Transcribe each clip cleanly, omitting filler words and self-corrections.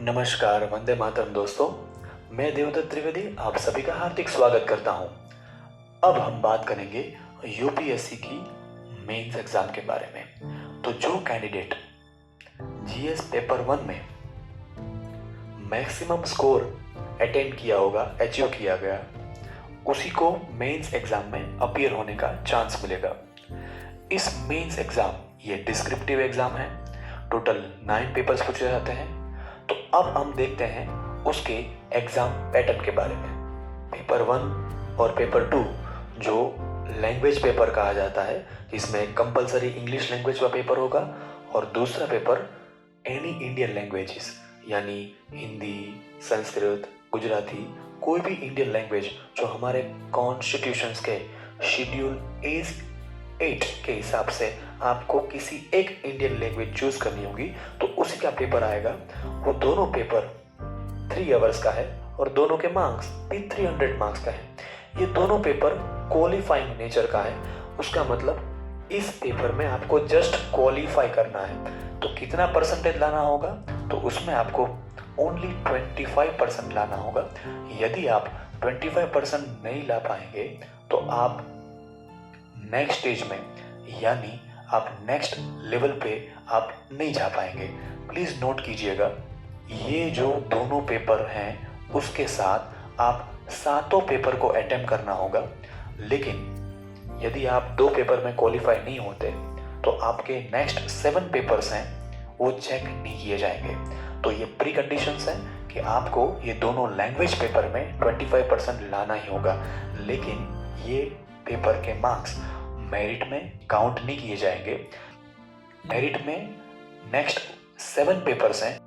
नमस्कार, वंदे मातरम दोस्तों। मैं देवदत्त त्रिवेदी आप सभी का हार्दिक स्वागत करता हूं। अब हम बात करेंगे यूपीएससी की मेंस एग्जाम के बारे में। तो जो कैंडिडेट जीएस पेपर 1 में मैक्सिमम स्कोर अटेंड किया होगा, अचीव किया गया, उसी को मेंस एग्जाम में अपीयर होने का चांस मिलेगा। इस मेंस एग्जाम ये डिस्क्रिप्टिव एग्जाम है। टोटल 9 पेपर्स पूछे जाते हैं। तो अब हम देखते हैं उसके एग्जाम पैटर्न के बारे में। पेपर 1 और पेपर 2 जो लैंग्वेज पेपर कहा जाता है, जिसमें कंपलसरी इंग्लिश लैंग्वेज का पेपर होगा, और दूसरा पेपर एनी इंडियन लैंग्वेजेस यानी हिंदी, संस्कृत, गुजराती, कोई भी इंडियन लैंग्वेज जो हमारे कॉन्स्टिट्यूशंस के शेड्यूल एज 8 के हिसाब से आपको किसी एक इंडियन लैंग्वेज चूज करनी होगी, तो उसी का पेपर आएगा। वो दोनों पेपर 3 आवर्स का है और दोनों के मार्क्स भी 300 मार्क्स का है। ये दोनों पेपर क्वालिफाइंग नेचर का है। उसका मतलब इस पेपर में आपको जस्ट क्वालिफाई करना है। तो कितना परसेंटेज लाना होगा? तो उसमें आपको ओनली 25% लाना होगा। यदि आप 25% नहीं ला पाएंगे तो आप नेक्स्ट स्टेज में यानी आप नेक्स्ट लेवल पे आप नहीं जा पाएंगे। प्लीज नोट कीजिएगा, ये जो दोनों पेपर हैं उसके साथ आप 7 पेपर को अटेम्प्ट करना होगा। लेकिन यदि आप 2 पेपर में क्वालिफाई नहीं होते तो आपके नेक्स्ट 7 पेपर्स हैं वो चेक नहीं किए जाएंगे। तो ये प्री कंडीशंस हैं कि आपको ये दोनों लैंग्वेज पेपर में 25% लाना ही होगा। लेकिन ये पेपर के मार्क्स मेरिट में काउंट नहीं किए जाएंगे। मेरिट में नेक्स्ट 7 पेपर्स हैं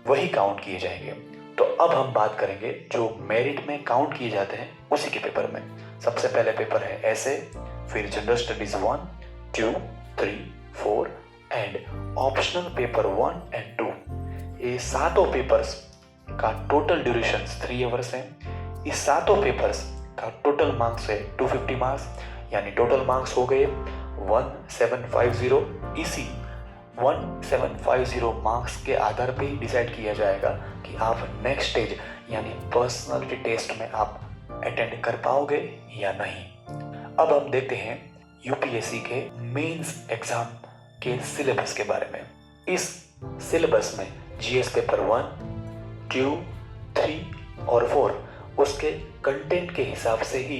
वही काउंट किए जाएंगे। तो अब हम बात करेंगे जो मेरिट में काउंट किए जाते हैं उसी के पेपर में। सबसे पहले पेपर है ऐसे, फिर general studies 1, 2, 3, 4 and optional paper 1 and 2। ये 7 पेपर्स का टोटल ड्यूरेशन 3 आवर्स है। इस 7 पेपर्स का टोटल मार्क्स है 250 मार्क्स, यानी टोटल मार्क्स हो गए 1750। इसी 1750 मार्क्स के आधार पे ही डिसाइड किया जाएगा कि आप नेक्स्ट स्टेज यानी पर्सनालिटी टेस्ट में आप अटेंड कर पाओगे या नहीं। अब हम देखते हैं यूपीएससी के मेंस एग्जाम के सिलेबस के बारे में। इस सिलेबस में जीएस पेपर 1, 2, 3 और 4 उसके कंटेंट के हिसाब से ही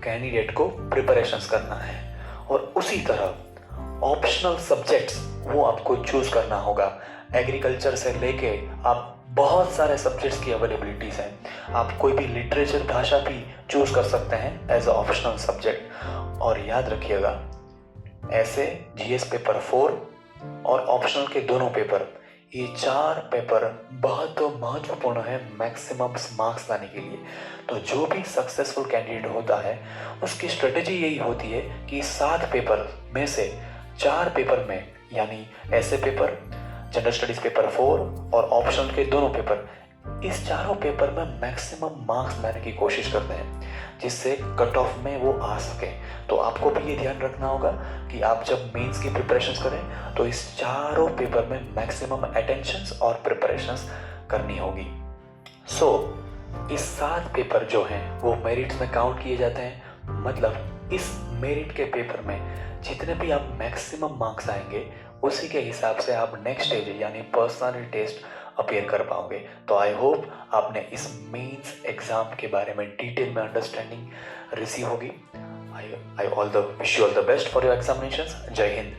कैंडिडेट को प्रिपरेशंस करना है, और उसी तरह ऑप्शनल सब्जेक्ट्स वो आपको चूज करना होगा। एग्रीकल्चर से लेके आप बहुत सारे सब्जेक्ट्स की अवेलेबिलिटीज हैं। आप कोई भी लिटरेचर भाषा भी चूज कर सकते हैं एज अ ऑप्शनल सब्जेक्ट। और याद रखिएगा, ऐसे जीएस पेपर 4 और ऑप्शनल के दोनों पेपर, ये 4 पेपर बहुत महत्वपूर्ण है मैक्सिमम मार्क्स लाने के लिए। तो जो भी सक्सेसफुल कैंडिडेट होता है उसकी स्ट्रेटेजी यही होती है कि 7 पेपर में से 4 पेपर में, यानी ऐसे पेपर, जनरल स्टडीज पेपर 4 और ऑप्शनल के दोनों पेपर, इस चारों पेपर में मैक्सिमम मार्क्स लाने की कोशिश करते हैं जिससे कट ऑफ में वो आ सके। तो आपको भी ये ध्यान रखना होगा कि आप जब मेंस की प्रिपरेशंस करें तो इस चारों पेपर में मैक्सिमम अटेंशंस और प्रिपरेशंस करनी होगी। इस 7 पेपर जो हैं वो मेरिट में काउंट किए जाते हैं। मतलब इस मेरिट के पेपर में जितने भी आप मैक्सिमम मार्क्स आएंगे उसी के हिसाब से आप नेक्स्ट स्टेज यानी पर्सनालिटी टेस्ट अपीयर कर पाओगे। तो आई होप आपने इस मेंस एग्जाम के बारे में डिटेल में अंडरस्टैंडिंग रिसीव होगी। I wish you all the best for your examinations. जय हिंद।